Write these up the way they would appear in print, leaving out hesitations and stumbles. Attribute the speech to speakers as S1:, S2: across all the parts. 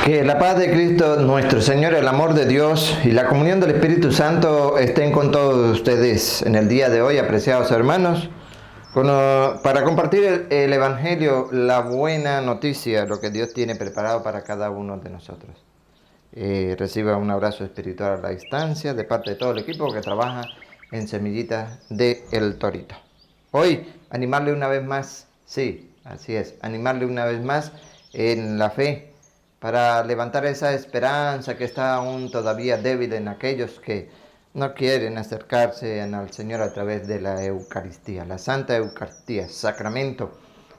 S1: Que la paz de Cristo nuestro Señor, el amor de Dios y la comunión del Espíritu Santo estén con todos ustedes en el día de hoy, apreciados hermanos, para compartir el Evangelio, la buena noticia, lo que Dios tiene preparado para cada uno de nosotros. Reciba un abrazo espiritual a la distancia de parte de todo el equipo que trabaja en Semillitas de El Torito. Hoy, animarle una vez más, sí, así es, animarle una vez más en la fe, para levantar esa esperanza que está aún todavía débil en aquellos que no quieren acercarse al Señor a través de la Eucaristía, la Santa Eucaristía, sacramento.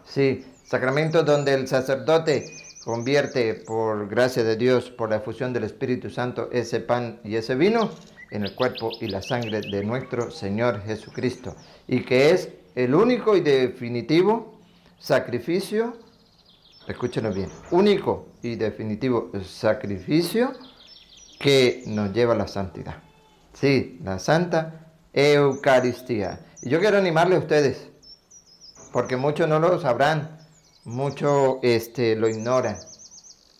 S1: Sí, sacramento donde el sacerdote convierte por gracia de Dios, por la efusión del Espíritu Santo, ese pan y ese vino en el cuerpo y la sangre de nuestro Señor Jesucristo, y que es el único y definitivo sacrificio. Escúchenos bien, único y definitivo sacrificio que nos lleva a la santidad. Sí, la Santa Eucaristía. Y yo quiero animarle a ustedes, porque muchos no lo sabrán, muchos lo ignoran.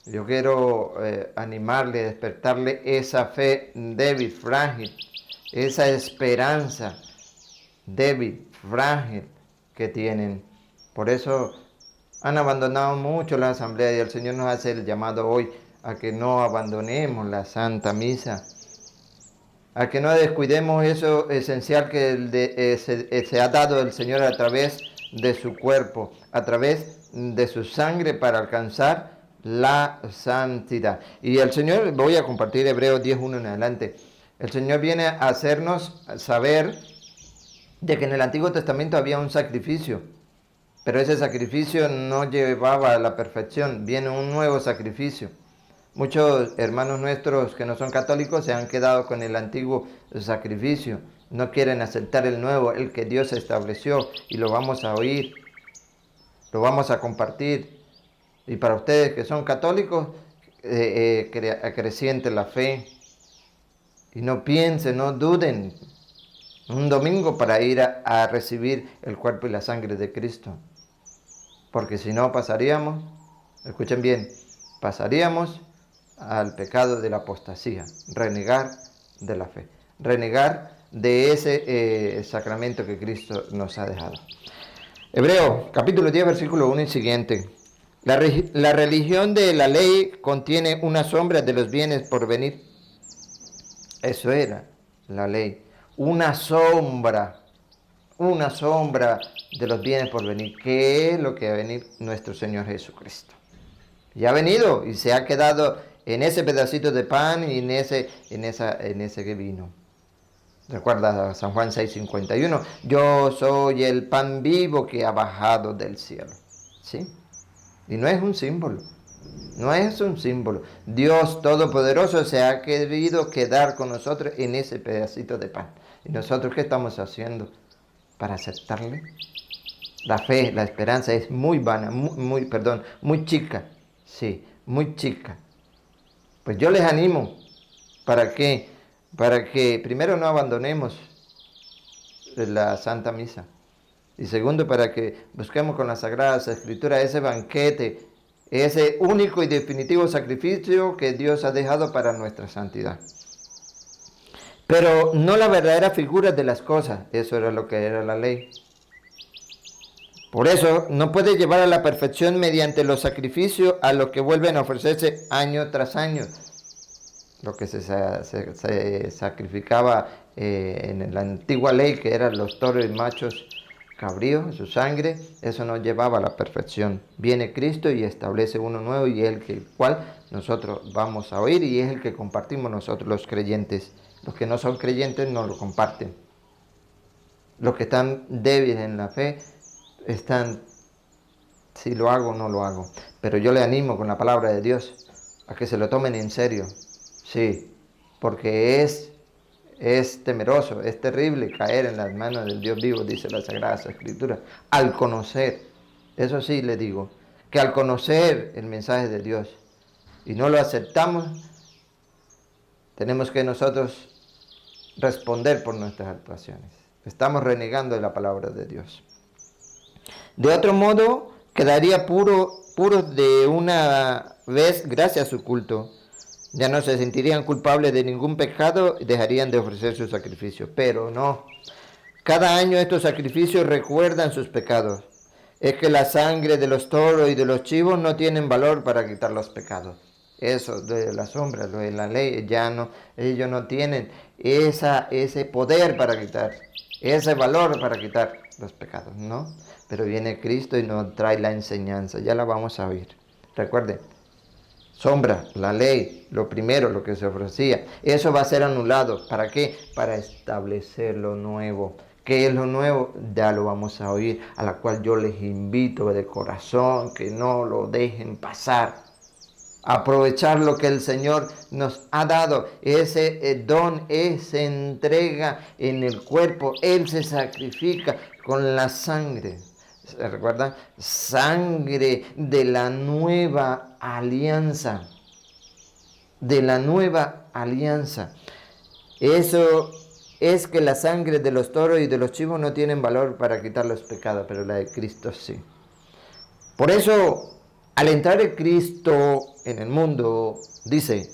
S1: Yo quiero animarle, despertarle esa fe débil, frágil, esa esperanza débil, frágil que tienen. Por eso han abandonado mucho la asamblea y el Señor nos hace el llamado hoy a que no abandonemos la Santa Misa, a que no descuidemos eso esencial que se ha dado el Señor a través de su cuerpo, a través de su sangre para alcanzar la santidad. Y el Señor, voy a compartir Hebreos 10:1 en adelante, el Señor viene a hacernos saber de que en el Antiguo Testamento había un sacrificio, pero ese sacrificio no llevaba a la perfección, viene un nuevo sacrificio. Muchos hermanos nuestros que no son católicos se han quedado con el antiguo sacrificio, no quieren aceptar el nuevo, el que Dios estableció, y lo vamos a oír, lo vamos a compartir. Y para ustedes que son católicos, acreciente la fe, y no piensen, no duden, un domingo para ir a recibir el cuerpo y la sangre de Cristo. Porque si no pasaríamos, escuchen bien, pasaríamos al pecado de la apostasía, renegar de la fe, renegar de ese sacramento que Cristo nos ha dejado. Hebreo, capítulo 10, versículo 1 y siguiente. La religión de la ley contiene una sombra de los bienes por venir. Eso era la ley, una sombra de los bienes por venir, que es lo que va a venir nuestro Señor Jesucristo. Ya ha venido y se ha quedado en ese pedacito de pan y en ese que vino. Recuerda San Juan 6:51, yo soy el pan vivo que ha bajado del cielo. ¿Sí? Y no es un símbolo, no es un símbolo. Dios Todopoderoso se ha querido quedar con nosotros en ese pedacito de pan. ¿Y nosotros qué estamos haciendo para aceptarle? La fe, la esperanza es muy vana, muy chica. Sí, muy chica. Pues yo les animo, ¿para qué? Para que primero no abandonemos la Santa Misa. Y segundo, para que busquemos con las Sagradas Escrituras ese banquete, ese único y definitivo sacrificio que Dios ha dejado para nuestra santidad. Pero no la verdadera figura de las cosas, eso era lo que era la ley. Por eso no puede llevar a la perfección mediante los sacrificios a los que vuelven a ofrecerse año tras año. Lo que se sacrificaba en la antigua ley, que eran los toros y machos cabríos, su sangre, eso no llevaba a la perfección. Viene Cristo y establece uno nuevo, y es el cual nosotros vamos a oír, y es el que compartimos nosotros los creyentes. Los que no son creyentes no lo comparten. Los que están débiles en la fe están, si lo hago o no lo hago. Pero yo le animo con la palabra de Dios a que se lo tomen en serio. Sí, porque es temeroso, es terrible caer en las manos del Dios vivo, dice la Sagrada Escritura. Al conocer, eso sí le digo, que al conocer el mensaje de Dios y no lo aceptamos, tenemos que nosotros responder por nuestras actuaciones. Estamos renegando de la palabra de Dios. De otro modo, quedaría puros de una vez gracias a su culto. Ya no se sentirían culpables de ningún pecado y dejarían de ofrecer sus sacrificios. Pero no. Cada año estos sacrificios recuerdan sus pecados. Es que la sangre de los toros y de los chivos no tienen valor para quitar los pecados. Eso de la sombra, lo de la ley, ya no, ellos no tienen ese poder para quitar, ese valor para quitar los pecados, ¿no? Pero viene Cristo y nos trae la enseñanza, ya la vamos a oír. Recuerden, sombra, la ley, lo primero, lo que se ofrecía, eso va a ser anulado. ¿Para qué? Para establecer lo nuevo. ¿Qué es lo nuevo? Ya lo vamos a oír, a la cual yo les invito de corazón que no lo dejen pasar. Aprovechar lo que el Señor nos ha dado, ese don, esa entrega en el cuerpo. Él se sacrifica con la sangre. ¿Se recuerdan? Sangre de la nueva alianza. De la nueva alianza. Eso es que la sangre de los toros y de los chivos no tienen valor para quitar los pecados, pero la de Cristo sí. Por eso, al entrar en Cristo en el mundo, dice,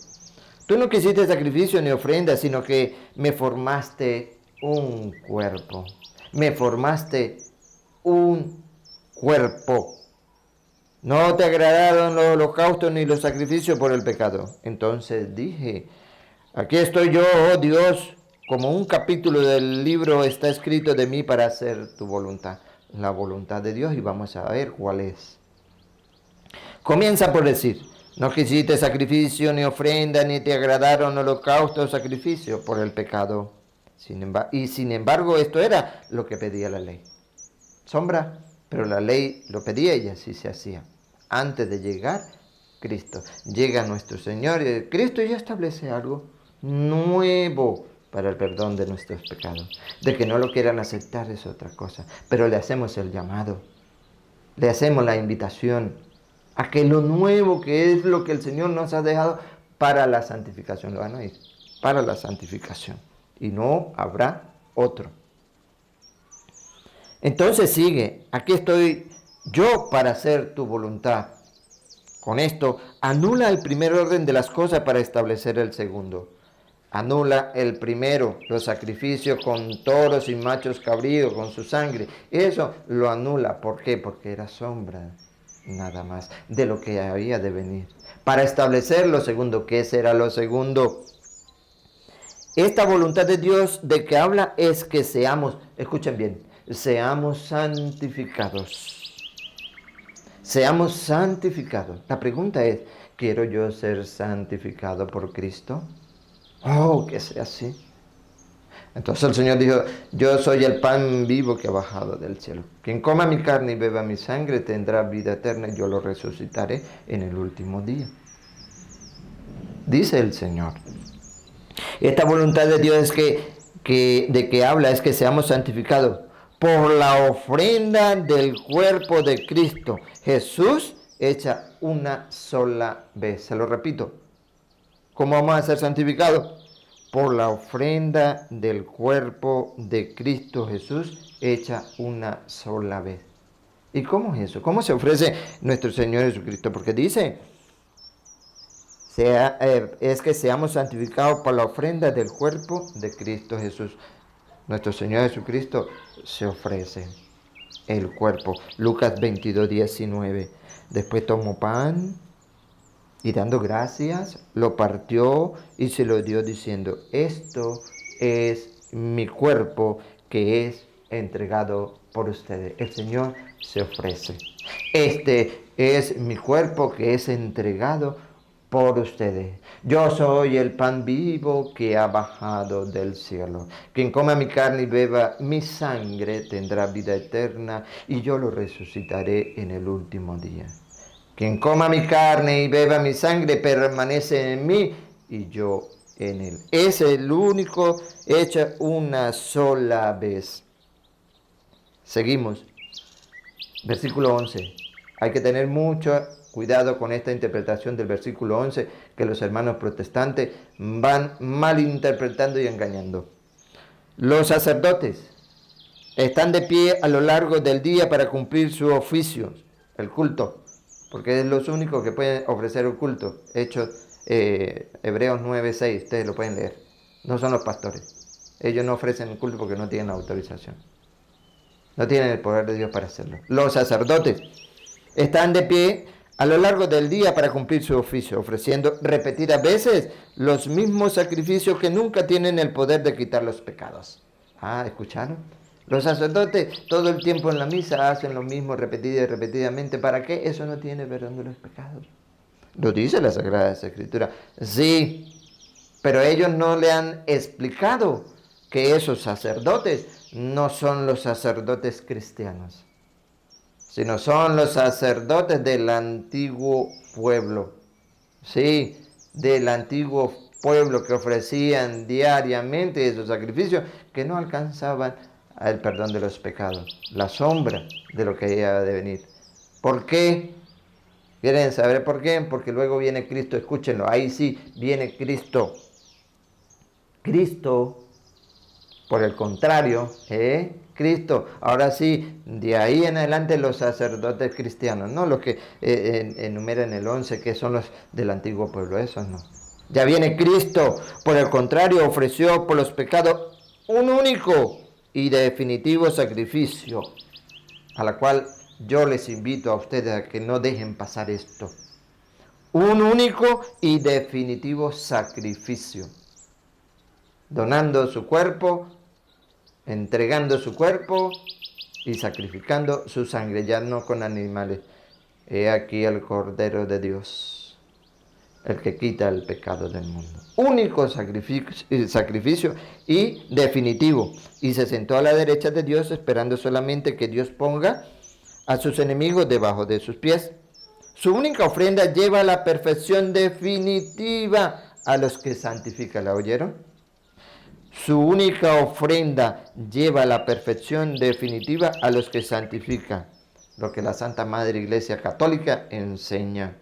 S1: tú no quisiste sacrificio ni ofrenda, sino que me formaste un cuerpo. Me formaste un cuerpo. No te agradaron los holocaustos ni los sacrificios por el pecado. Entonces dije, aquí estoy yo, oh Dios, como un capítulo del libro está escrito de mí para hacer tu voluntad. La voluntad de Dios, y vamos a ver cuál es. Comienza por decir, no quisiste sacrificio ni ofrenda, ni te agradaron holocausto o sacrificio por el pecado. Sin embargo, esto era lo que pedía la ley. Sombra, pero la ley lo pedía y así se hacía. Antes de llegar Cristo, llega nuestro Señor y Cristo ya establece algo nuevo para el perdón de nuestros pecados. De que no lo quieran aceptar es otra cosa, pero le hacemos el llamado, le hacemos la invitación a que lo nuevo, que es lo que el Señor nos ha dejado para la santificación, lo van a oír, para la santificación, y no habrá otro. Entonces sigue, aquí estoy yo para hacer tu voluntad. Con esto anula el primer orden de las cosas para establecer el segundo. Anula el primero, los sacrificios con toros y machos cabríos, con su sangre. Eso lo anula. ¿Por qué? Porque era sombra, nada más, de lo que había de venir. Para establecer lo segundo. ¿Qué será lo segundo? Esta voluntad de Dios de que habla es que seamos, escuchen bien, seamos santificados. Seamos santificados. La pregunta es, ¿quiero yo ser santificado por Cristo? Oh, que sea así. Entonces el Señor dijo, yo soy el pan vivo que ha bajado del cielo. Quien coma mi carne y beba mi sangre tendrá vida eterna y yo lo resucitaré en el último día. Dice el Señor. Esta voluntad de Dios es de que habla es que seamos santificados por la ofrenda del cuerpo de Cristo. Jesús hecha una sola vez. Se lo repito. ¿Cómo vamos a ser santificados? Por la ofrenda del cuerpo de Cristo Jesús hecha una sola vez. ¿Y cómo es eso? ¿Cómo se ofrece nuestro Señor Jesucristo? Porque dice, es que seamos santificados por la ofrenda del cuerpo de Cristo Jesús. Nuestro Señor Jesucristo se ofrece el cuerpo. Lucas 22, 19. Después tomó pan y dando gracias, lo partió y se lo dio diciendo, esto es mi cuerpo que es entregado por ustedes. El Señor se ofrece. Este es mi cuerpo que es entregado por ustedes. Yo soy el pan vivo que ha bajado del cielo. Quien coma mi carne y beba mi sangre tendrá vida eterna y yo lo resucitaré en el último día. Quien coma mi carne y beba mi sangre permanece en mí y yo en él. Es el único hecho una sola vez. Seguimos. Versículo 11. Hay que tener mucho cuidado con esta interpretación del versículo 11 que los hermanos protestantes van malinterpretando y engañando. Los sacerdotes están de pie a lo largo del día para cumplir su oficio, el culto. porque es los únicos que pueden ofrecer un culto. Hechos, Hebreos 9:6, ustedes lo pueden leer. No son los pastores. Ellos no ofrecen un culto porque no tienen autorización. No tienen el poder de Dios para hacerlo. Los sacerdotes están de pie a lo largo del día para cumplir su oficio, ofreciendo repetidas veces los mismos sacrificios que nunca tienen el poder de quitar los pecados. Ah, ¿escucharon? Los sacerdotes todo el tiempo en la misa hacen lo mismo repetida y repetidamente. ¿Para qué? Eso no tiene perdón de los pecados. Lo dice la Sagrada Escritura. Sí, pero ellos no le han explicado que esos sacerdotes no son los sacerdotes cristianos, sino son los sacerdotes del antiguo pueblo. Sí, del antiguo pueblo que ofrecían diariamente esos sacrificios que no alcanzaban el perdón de los pecados, la sombra de lo que iba a venir. ¿Por qué? ¿Quieren saber por qué? Porque luego viene Cristo, escúchenlo, ahí sí viene Cristo. Cristo, por el contrario, Cristo, ahora sí, de ahí en adelante los sacerdotes cristianos, no los que enumeran el 11, que son los del antiguo pueblo, esos no. Ya viene Cristo, por el contrario, ofreció por los pecados un único y definitivo sacrificio, a la cual yo les invito a ustedes a que no dejen pasar esto. Un único y definitivo sacrificio, donando su cuerpo, entregando su cuerpo y sacrificando su sangre, ya no con animales. He aquí el Cordero de Dios, el que quita el pecado del mundo. Único sacrificio y definitivo. Y se sentó a la derecha de Dios esperando solamente que Dios ponga a sus enemigos debajo de sus pies. Su única ofrenda lleva a la perfección definitiva a los que santifica. ¿La oyeron? Su única ofrenda lleva a la perfección definitiva a los que santifica. Lo que la Santa Madre Iglesia Católica enseña.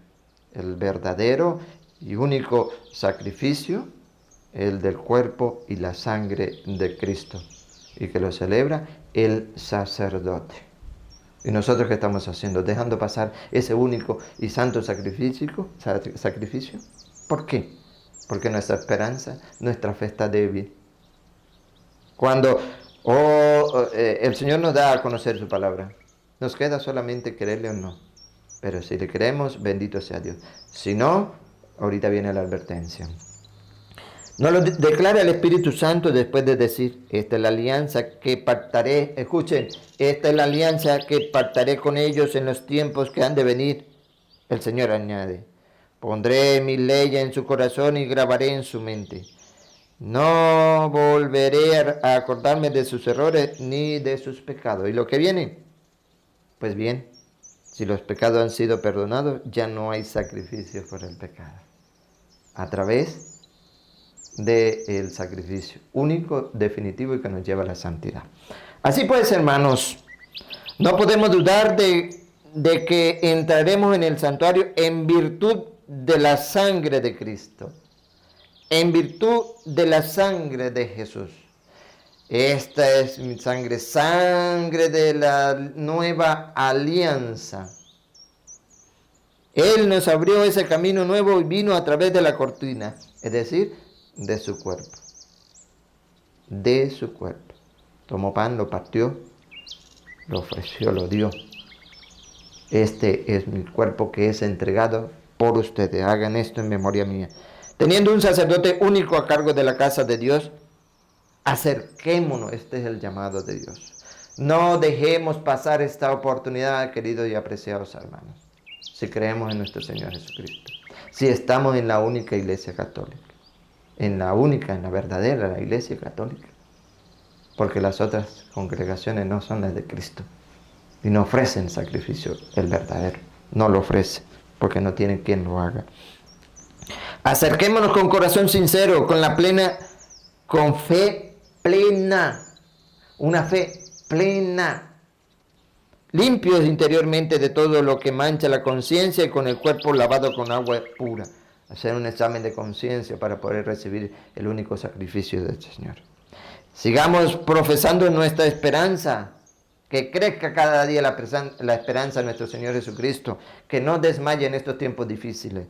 S1: El verdadero y único sacrificio, el del cuerpo y la sangre de Cristo. Y que lo celebra el sacerdote. ¿Y nosotros qué estamos haciendo? Dejando pasar ese único y santo sacrificio. ¿Por qué? Porque nuestra esperanza, nuestra fe está débil. Cuando el Señor nos da a conocer su palabra, nos queda solamente creerle o no. Pero si le creemos, bendito sea Dios. Si no, ahorita viene la advertencia. Nos lo declara el Espíritu Santo después de decir, esta es la alianza que pactaré, escuchen, esta es la alianza que pactaré con ellos en los tiempos que han de venir. El Señor añade, pondré mi ley en su corazón y grabaré en su mente. No volveré a acordarme de sus errores ni de sus pecados. ¿Y lo que viene? Pues bien, si los pecados han sido perdonados, ya no hay sacrificio por el pecado. A través del sacrificio único, definitivo y que nos lleva a la santidad. Así pues, hermanos, no podemos dudar de que entraremos en el santuario en virtud de la sangre de Cristo, en virtud de la sangre de Jesús. Esta es mi sangre, sangre de la nueva alianza. Él nos abrió ese camino nuevo y vino a través de la cortina, es decir, de su cuerpo. De su cuerpo. Tomó pan, lo partió, lo ofreció, lo dio. Este es mi cuerpo que es entregado por ustedes. Hagan esto en memoria mía. Teniendo un sacerdote único a cargo de la casa de Dios, acerquémonos. Este es el llamado de Dios. No dejemos pasar esta oportunidad, queridos y apreciados hermanos. Si creemos en nuestro Señor Jesucristo. Si estamos en la única iglesia católica. En la verdadera, la iglesia católica. Porque las otras congregaciones no son las de Cristo. Y no ofrecen sacrificio, el verdadero. No lo ofrecen, porque no tienen quien lo haga. Acerquémonos con corazón sincero, con fe plena. Una fe plena. Limpios interiormente de todo lo que mancha la conciencia y con el cuerpo lavado con agua pura. Hacer un examen de conciencia para poder recibir el único sacrificio del Señor. Sigamos profesando nuestra esperanza, que crezca cada día la esperanza en nuestro Señor Jesucristo, que no desmaye en estos tiempos difíciles,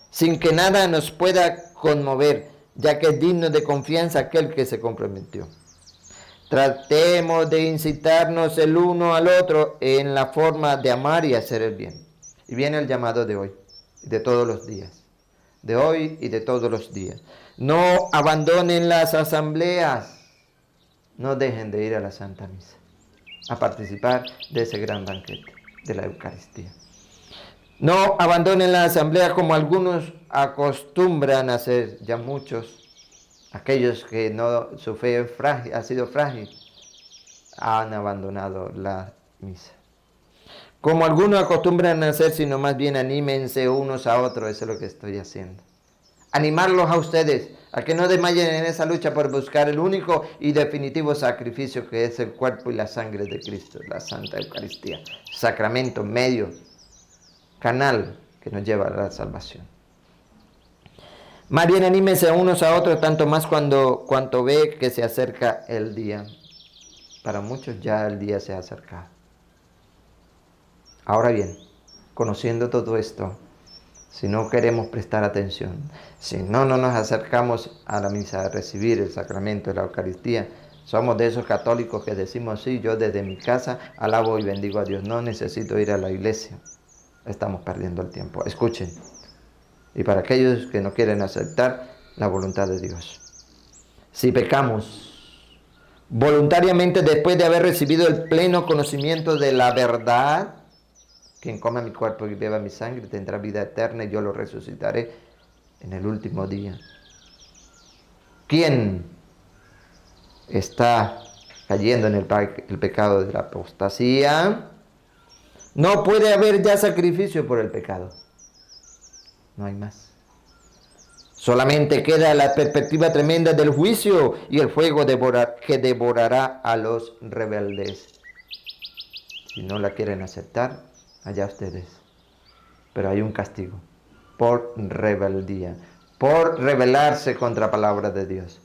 S1: sin que nada nos pueda conmover, ya que es digno de confianza aquel que se comprometió. Tratemos de incitarnos el uno al otro en la forma de amar y hacer el bien. Y viene el llamado de hoy, de todos los días, de hoy y de todos los días. No abandonen las asambleas, no dejen de ir a la Santa Misa, a participar de ese gran banquete de la Eucaristía. No abandonen la asamblea como algunos acostumbran a hacer, ya muchos, aquellos que no, su fe ha sido frágil, han abandonado la misa. Como algunos acostumbran a hacer, sino más bien anímense unos a otros, eso es lo que estoy haciendo. Animarlos a ustedes, a que no desmayen en esa lucha por buscar el único y definitivo sacrificio que es el cuerpo y la sangre de Cristo, la Santa Eucaristía, sacramento, medio, canal que nos lleva a la salvación. Más bien anímense unos a otros, tanto más cuanto ve que se acerca el día. Para muchos ya el día se ha acercado. Ahora bien, conociendo todo esto, si no queremos prestar atención, si no nos acercamos a la misa a recibir el sacramento de la Eucaristía, somos de esos católicos que decimos, sí, yo desde mi casa alabo y bendigo a Dios, no necesito ir a la iglesia. Estamos perdiendo el tiempo. Escuchen. Y para aquellos que no quieren aceptar la voluntad de Dios. Si pecamos voluntariamente después de haber recibido el pleno conocimiento de la verdad, quien coma mi cuerpo y beba mi sangre tendrá vida eterna y yo lo resucitaré en el último día. ¿Quién está cayendo en el pecado de la apostasía? No puede haber ya sacrificio por el pecado. No hay más. Solamente queda la perspectiva tremenda del juicio y el fuego que devorará a los rebeldes. Si no la quieren aceptar, allá ustedes. Pero hay un castigo por rebeldía, por rebelarse contra la palabra de Dios,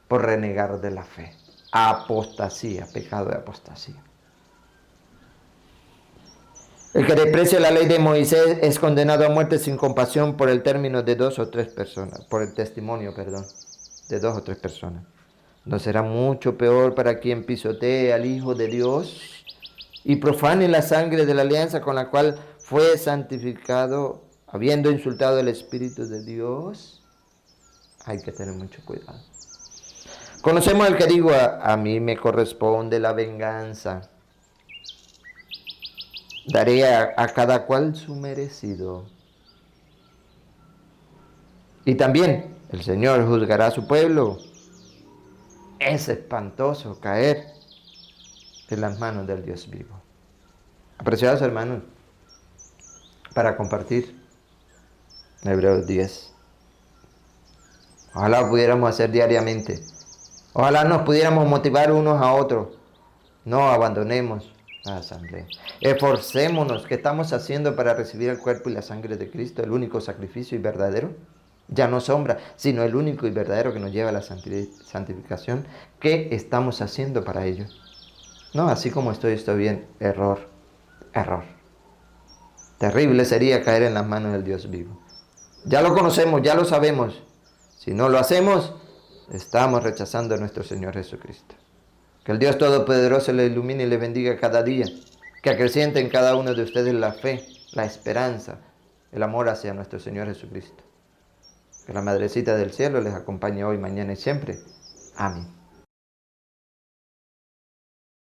S1: por renegar de la fe. Apostasía, pecado de apostasía. El que desprecia la ley de Moisés es condenado a muerte sin compasión por el término de 2 o 3 personas, por el testimonio, de 2 o 3 personas. ¿No será mucho peor para quien pisotee al Hijo de Dios y profane la sangre de la alianza con la cual fue santificado, habiendo insultado el Espíritu de Dios? Hay que tener mucho cuidado. Conocemos al que digo, a mí me corresponde la venganza. Daré a cada cual su merecido. Y también el Señor juzgará a su pueblo. Es espantoso caer en las manos del Dios vivo. Apreciados hermanos, para compartir Hebreos 10. Ojalá pudiéramos hacer diariamente. Ojalá nos pudiéramos motivar unos a otros. No abandonemos la asamblea. Esforcémonos. ¿Qué estamos haciendo para recibir el cuerpo y la sangre de Cristo, el único sacrificio y verdadero? Ya no sombra, sino el único y verdadero que nos lleva a la santificación. ¿Qué estamos haciendo para ello? No, así como estoy bien. Error. Terrible sería caer en las manos del Dios vivo. Ya lo conocemos, ya lo sabemos. Si no lo hacemos, estamos rechazando a nuestro Señor Jesucristo. Que el Dios Todopoderoso le ilumine y le bendiga cada día. Que acreciente en cada uno de ustedes la fe, la esperanza, el amor hacia nuestro Señor Jesucristo. Que la Madrecita del Cielo les acompañe hoy, mañana y siempre. Amén.